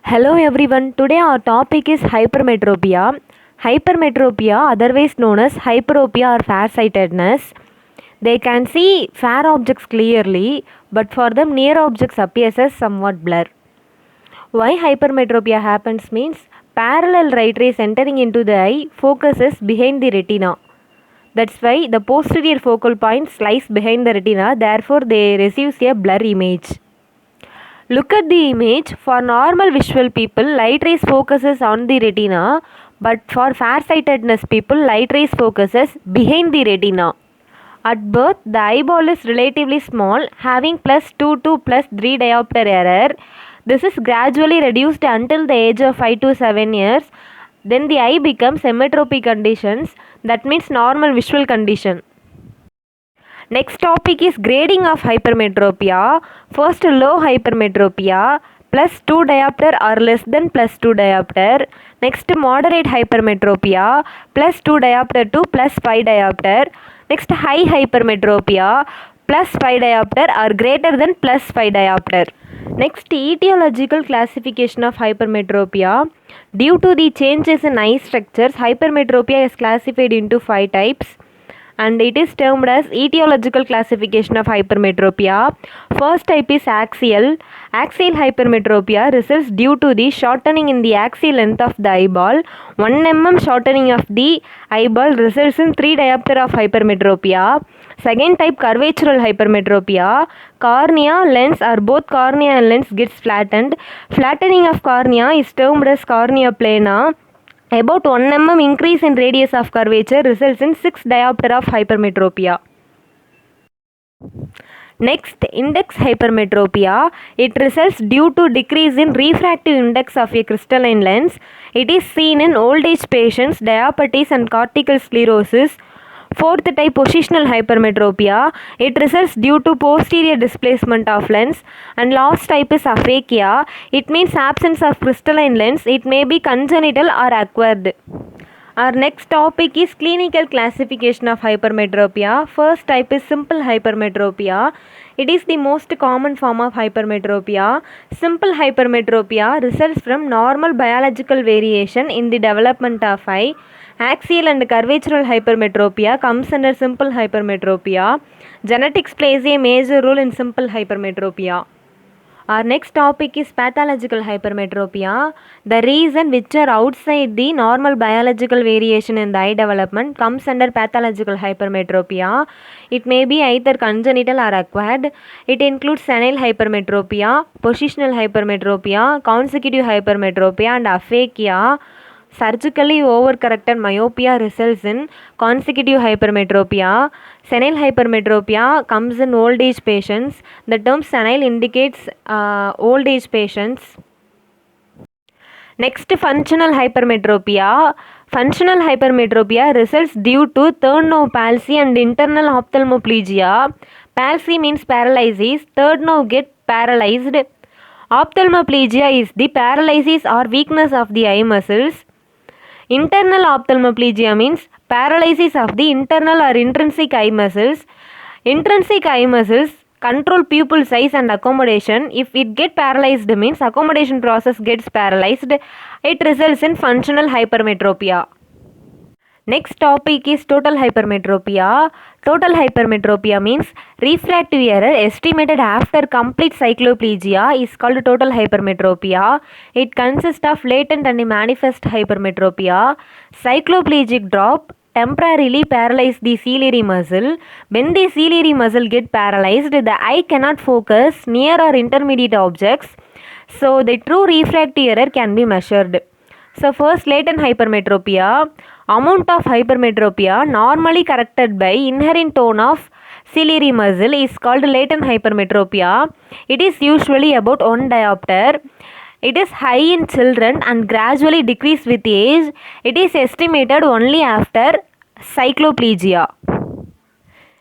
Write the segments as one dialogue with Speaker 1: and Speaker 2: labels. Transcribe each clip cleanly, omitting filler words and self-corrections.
Speaker 1: Hello everyone. Today our topic is hypermetropia. Hypermetropia, otherwise known as hyperopia or farsightedness. They can see far objects clearly, but for them near objects appears as somewhat blur. Why hypermetropia happens means parallel light rays entering into the eye focuses behind the retina. That's why the posterior focal point lies behind the retina, therefore they receive a blur image. Look at the image. For normal visual people, light rays focuses on the retina, but for farsightedness people, light rays focuses behind the retina. At birth, the eyeball is relatively small, having +2 to +3 diopter error. This is gradually reduced until the age of 5 to 7 years. Then the eye becomes emmetropy conditions, that means normal visual condition. Next topic is grading of hypermetropia. First, low hypermetropia, +2 diopter or less than +2 diopter. Next, moderate hypermetropia, +2 diopter to +5 diopter. Next, high hypermetropia, +5 diopter or greater than +5 diopter. Next, etiological classification of hypermetropia. Due to the changes in eye structures, hypermetropia is classified into 5 types. And it is termed as etiological classification of hypermetropia. First type is axial. Axial hypermetropia results due to the shortening in the axial length of the eyeball. 1 mm shortening of the eyeball results in 3 diopter of hypermetropia. Second type, curvatural hypermetropia. Cornea, lens or both cornea and lens gets flattened. Flattening of cornea is termed as cornea plana. About 1 mm increase in radius of curvature results in 6 diopter of hypermetropia. Next, index hypermetropia. It results due to decrease in refractive index of a crystalline lens. It is seen in old age patients, diabetes and cortical sclerosis. Fourth type, positional hypermetropia. It results due to posterior displacement of lens. And last type is aphakia. It means absence of crystalline lens. It may be congenital or acquired. Our next topic is clinical classification of hypermetropia. First type is simple hypermetropia. It is the most common form of hypermetropia. Simple hypermetropia results from normal biological variation in the development of eye. Axial and curvatural hypermetropia comes under simple hypermetropia. Genetics plays a major role in simple hypermetropia. Our next topic is pathological hypermetropia. The reason which are outside the normal biological variation in the eye development comes under pathological hypermetropia. It may be either congenital or acquired. It includes senile hypermetropia, positional hypermetropia, consecutive hypermetropia and aphakia. Surgically overcorrected myopia results in consecutive hypermetropia. Senile hypermetropia comes in old age patients. The term senile indicates old age patients. Next, functional hypermetropia. Functional hypermetropia results due to third nerve palsy and internal ophthalmoplegia. Palsy means paralysis. Third nerve get paralyzed. Ophthalmoplegia is the paralysis or weakness of the eye muscles. Internal ophthalmoplegia means paralysis of the internal or intrinsic eye muscles. Intrinsic eye muscles control pupil size and accommodation. If it get paralyzed means accommodation process gets paralyzed. It results in functional hypermetropia. Next topic is total hypermetropia. Total hypermetropia means refractive error estimated after complete cycloplegia is called total hypermetropia. It consists of latent and manifest hypermetropia. Cycloplegic drop temporarily paralyze the ciliary muscle. When the ciliary muscle get paralyzed, the eye cannot focus near or intermediate objects. So the true refractive error can be measured. So first, latent hypermetropia. Amount of hypermetropia normally corrected by inherent tone of ciliary muscle is called latent hypermetropia. It is usually about 1 diopter. It is high in children and gradually decrease with age. It is estimated only after cycloplegia.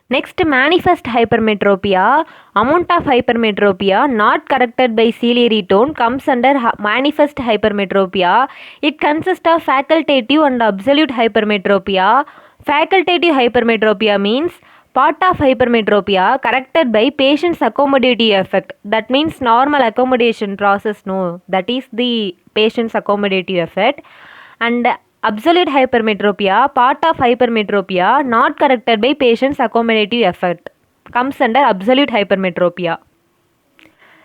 Speaker 1: Next, manifest hypermetropia. Amount of hypermetropia not corrected by ciliary tone comes under manifest hypermetropia. It consists of facultative and absolute hypermetropia. Facultative hypermetropia means Part of hypermetropia corrected by patient's accommodative effect. That means normal accommodation process, no. That is the patient's accommodative effect. And absolute hypermetropia, part of hypermetropia not corrected by patient's accommodative effect, comes under absolute hypermetropia.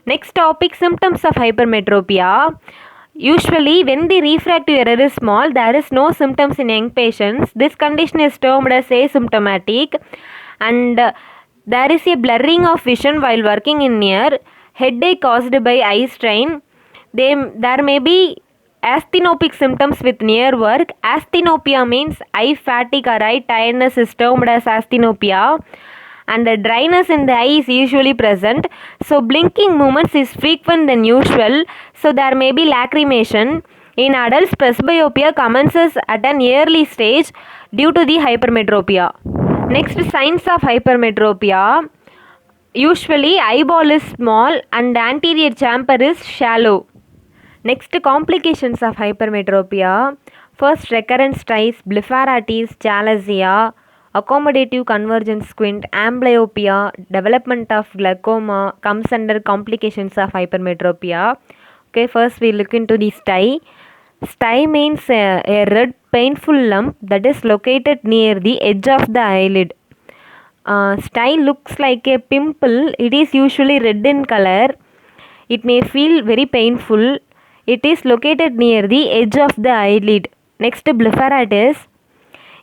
Speaker 1: Next topic, symptoms of hypermetropia. Usually, when the refractive error is small, there is no symptoms in young patients. This condition is termed as asymptomatic, and there is a blurring of vision while working in near, headache caused by eye strain. There may be asthenopic symptoms with near work. Asthenopia means eye fatigue or eye tiredness is termed as asthenopia, and the dryness in the eye is usually present. So blinking movements is frequent than usual. So there may be lacrimation. In adults, presbyopia commences at an early stage due to the hypermetropia. Next, signs of hypermetropia. Usually eyeball is small and anterior chamber is shallow. Next, complications of hypermetropia. First, recurrent styes, blepharitis, chalasia, accommodative convergent squint, amblyopia, development of glaucoma comes under complications of hypermetropia. Okay, first we look into the stye. Stye means a red painful lump that is located near the edge of the eyelid. Stye looks like a pimple. It is usually red in color. It may feel very painful. It is located near the edge of the eyelid. Next, blepharitis.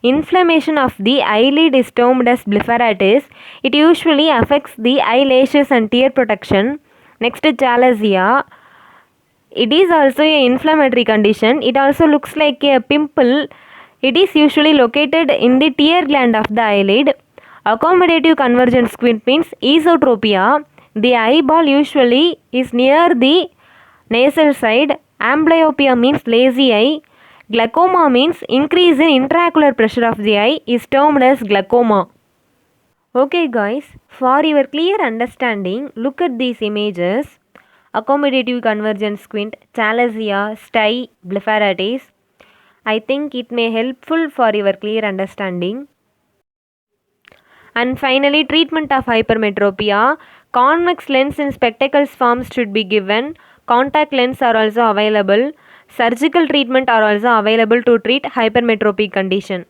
Speaker 1: Inflammation of the eyelid is termed as blepharitis. It usually affects the eyelashes and tear protection. Next, chalasia. It is also an inflammatory condition. It also looks like a pimple. It is usually located in the tear gland of the eyelid. Accommodative convergent squint means esotropia. The eyeball usually is near the nasal side. Amblyopia means lazy eye. Glaucoma means increase in intraocular pressure of the eye is termed as glaucoma. Okay guys, for your clear understanding, look at these images. Accommodative convergent squint, chalasia, stye, blepharitis. I think it may helpful for your clear understanding. And finally, treatment of hypermetropia. Convex lens in spectacles forms should be given. Contact lens are also available. Surgical treatment are also available to treat hypermetropic condition.